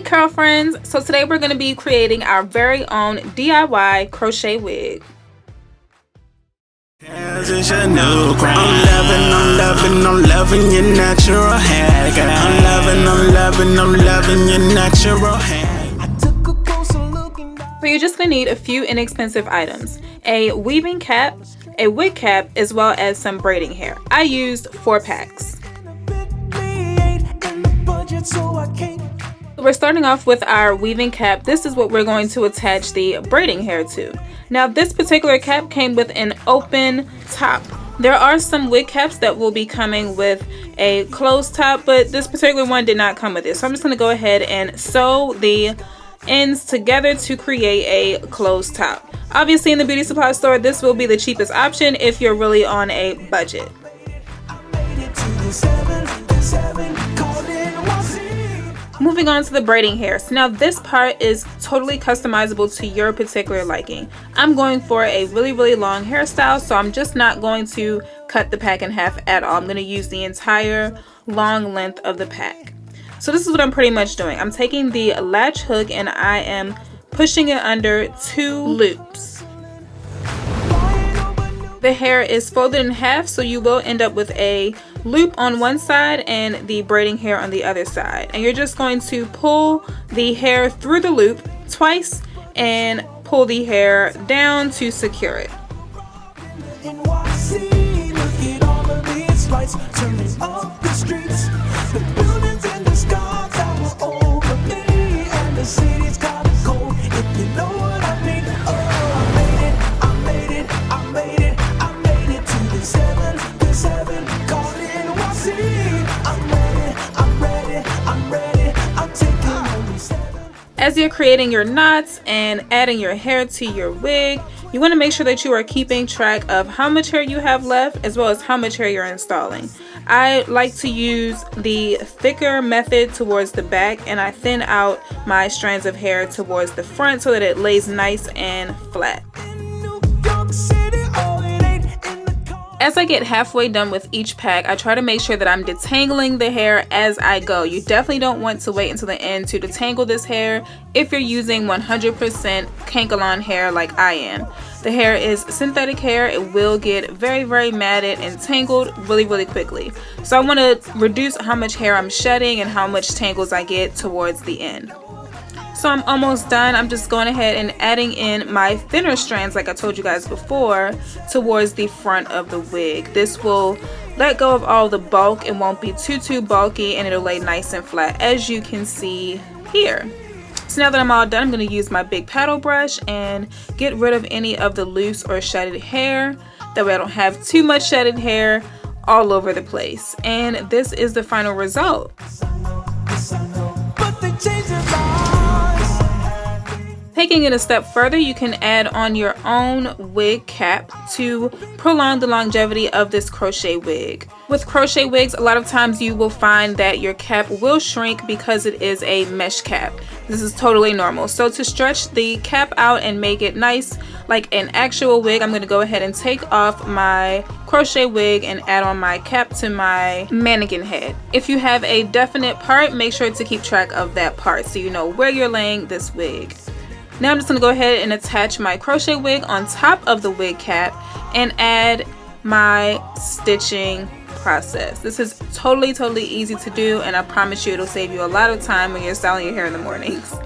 curl friends, so today we're going to be creating our very own DIY crochet wig. I'm loving your natural hair. I'm loving your natural hair. So you're just going to need a few inexpensive items: a weaving cap, a wig cap, as well as some braiding hair. I used 4 packs. We're starting off with our weaving cap. This is what we're going to attach the braiding hair to. Now this particular cap came with an open top. There are some wig caps that will be coming with a closed top, but this particular one did not come with it. So I'm just going to go ahead and sew the ends together to create a closed top. Obviously in the beauty supply store, this will be the cheapest option if you're really on a budget. Moving on to the braiding hair. So now this part is totally customizable to your particular liking. I'm going for a really long hairstyle, so I'm just not going to cut the pack in half at all. I'm going to use the entire long length of the pack. So this is what I'm pretty much doing. I'm taking the latch hook and I am pushing it under 2 loops. The hair is folded in half, so you will end up with a loop on one side and the braiding hair on the other side. And you're just going to pull the hair through the loop twice and pull the hair down to secure it. As you're creating your knots and adding your hair to your wig, you want to make sure that you are keeping track of how much hair you have left as well as how much hair you're installing. I like to use the thicker method towards the back, and I thin out my strands of hair towards the front so that it lays nice and flat. As I get halfway done with each pack, I try to make sure that I'm detangling the hair as I go. You definitely don't want to wait until the end to detangle this hair if you're using 100% Kanekalon hair like I am. The hair is synthetic hair. It will get very matted and tangled really quickly. So I want to reduce how much hair I'm shedding and how much tangles I get towards the end. So I'm almost done. I'm just going ahead and adding in my thinner strands, like I told you guys before, towards the front of the wig. This will let go of all the bulk. It won't be too bulky, and it'll lay nice and flat, as you can see here. So now that I'm all done, I'm going to use my big paddle brush and get rid of any of the loose or shedded hair. That way I don't have too much shedded hair all over the place. And this is the final result. Taking it a step further, you can add on your own wig cap to prolong the longevity of this crochet wig. With crochet wigs, a lot of times you will find that your cap will shrink because it is a mesh cap. This is totally normal. So to stretch the cap out and make it nice like an actual wig, I'm going to go ahead and take off my crochet wig and add on my cap to my mannequin head. If you have a definite part, make sure to keep track of that part so you know where you're laying this wig. Now I'm just going to go ahead and attach my crochet wig on top of the wig cap and add my stitching process. This is totally easy to do, and I promise you it'll save you a lot of time when you're styling your hair in the mornings. So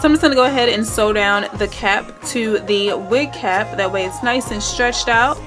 I'm just going to go ahead and sew down the cap to the wig cap. That way it's nice and stretched out.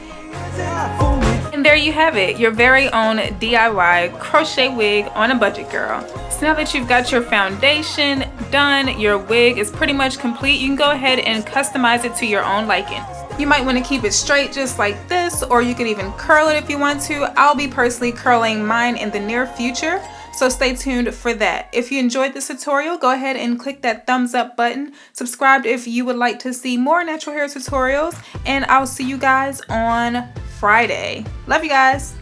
And there you have it, your very own DIY crochet wig on a budget, girl. So now that you've got your foundation done, your wig is pretty much complete, you can go ahead and customize it to your own liking. You might want to keep it straight just like this, or you could even curl it if you want to. I'll be personally curling mine in the near future, so stay tuned for that. If you enjoyed this tutorial, go ahead and click that thumbs up button. Subscribe if you would like to see more natural hair tutorials, and I'll see you guys on Friday. Love you guys.